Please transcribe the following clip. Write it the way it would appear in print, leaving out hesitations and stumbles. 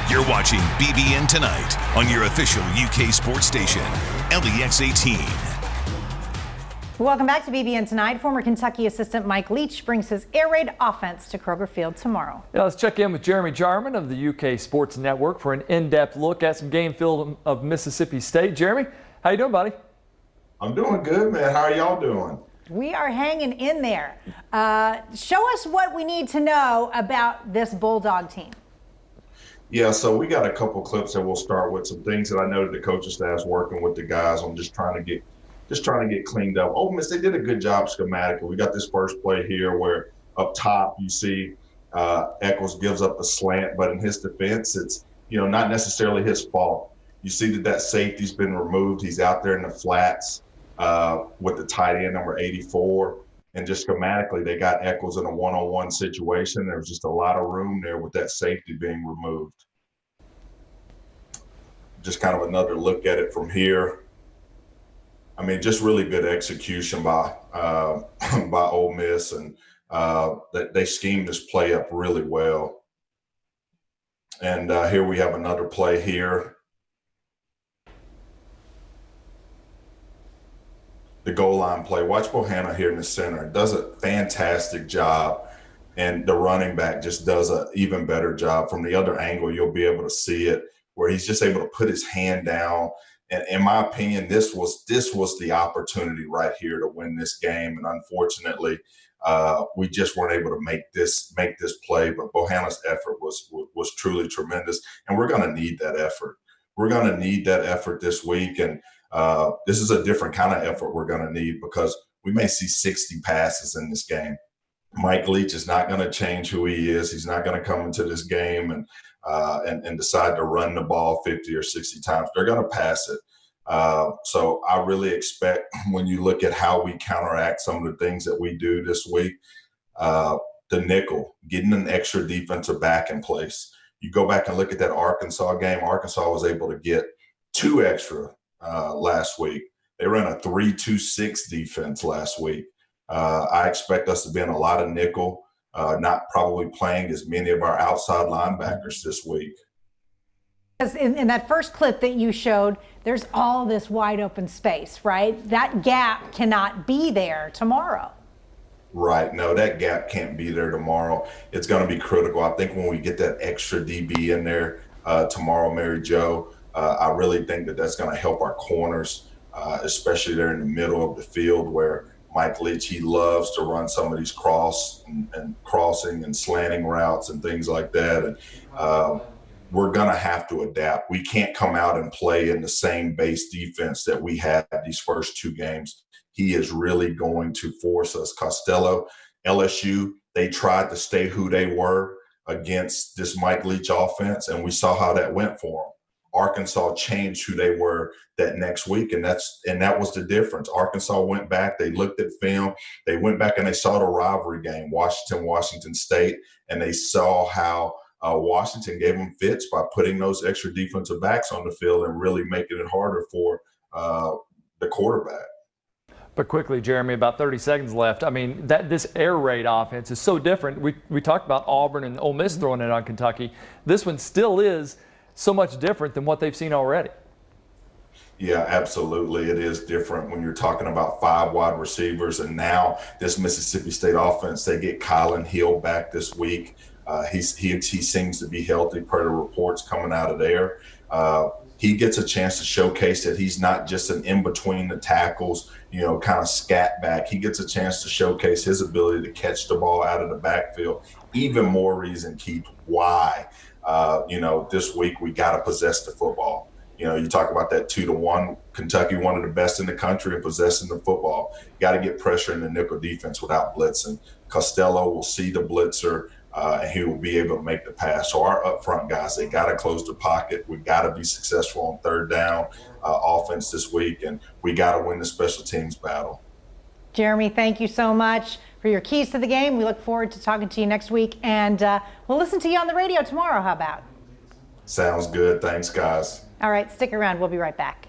You're watching BBN Tonight on your official UK sports station, LEX 18. Welcome back to BBN Tonight. Former Kentucky assistant Mike Leach brings his air raid offense to Kroger Field tomorrow. Yeah, let's check in with Jarmon of the UK Sports Network for an in-depth look at some game film of Mississippi State. Jeremy, how you doing, buddy? I'm doing good, man. How are y'all doing? We are hanging in there. Show us what we need to know about this Bulldog team. Yeah, so we got a couple clips that we'll start with. Some things that I know that the coaching staff's working with the guys on, just trying to get cleaned up. Ole Miss, they did a good job schematically. We got this first play here where up top you see Eccles gives up a slant, but in his defense, it's not necessarily his fault. You see that safety's been removed. He's out there in the flats with the tight end number 84, and just schematically they got Eccles in a one-on-one situation. There was just a lot of room there with that safety being removed. Just kind of another look at it from here. I mean, just really good execution by Ole Miss, and they schemed this play up really well. And here we have another play here. The goal line play. Watch Bohanna here in the center. Does a fantastic job, and the running back just does an even better job. From the other angle, you'll be able to see it, where he's just able to put his hand down. And in my opinion, this was the opportunity right here to win this game. And unfortunately, we just weren't able to make this play. But Bohanna's effort was truly tremendous, and we're going to need that effort. We're going to need that effort this week, and this is a different kind of effort we're going to need, because we may see 60 passes in this game. Mike Leach is not going to change who he is. He's not going to come into this game and decide to run the ball 50 or 60 times. They're going to pass it. So I really expect, when you look at how we counteract some of the things that we do this week, the nickel, getting an extra defensive back in place. You go back and look at that Arkansas game. Arkansas was able to get 2 extra last week. They ran a 3-2-6 defense last week. I expect us to be in a lot of nickel. Not probably playing as many of our outside linebackers this week. In that first clip that you showed, there's all this wide open space, right? That gap cannot be there tomorrow. Right. No, that gap can't be there tomorrow. It's going to be critical. I think when we get that extra DB in there tomorrow, Mary Jo, I really think that that's going to help our corners, especially there in the middle of the field, where Mike Leach, he loves to run some of these crossing and slanting routes and things like that. And we're going to have to adapt. We can't come out and play in the same base defense that we had these first 2 games. He is really going to force us. Costello, LSU, they tried to stay who they were against this Mike Leach offense, and we saw how that went for them. Arkansas changed who they were that next week, and that was the difference. Arkansas went back, they looked at film, they went back and they saw the rivalry game, Washington State, and they saw how Washington gave them fits by putting those extra defensive backs on the field and really making it harder for the quarterback. But quickly, Jeremy, about 30 seconds left. I mean, this air raid offense is so different. We talked about Auburn and Ole Miss throwing it on Kentucky. This one still is so much different than what they've seen already. Yeah, absolutely. It is different when you're talking about 5 wide receivers. And now this Mississippi State offense, they get Kylan Hill back this week. He seems to be healthy per the reports coming out of there. He gets a chance to showcase that he's not just an in-between the tackles, kind of scat back. He gets a chance to showcase his ability to catch the ball out of the backfield. Even more reason, Keith, why, this week we got to possess the football. You talk about that 2-1. Kentucky, one of the best in the country in possessing the football. Got to get pressure in the nickel defense without blitzing. Costello will see the blitzer, and he will be able to make the pass. So our up front guys, they got to close the pocket. We got to be successful on 3rd down offense this week, and we got to win the special teams battle. Jeremy, thank you so much for your keys to the game. We look forward to talking to you next week, and we'll listen to you on the radio tomorrow. How about? Sounds good. Thanks, guys. All right, stick around. We'll be right back.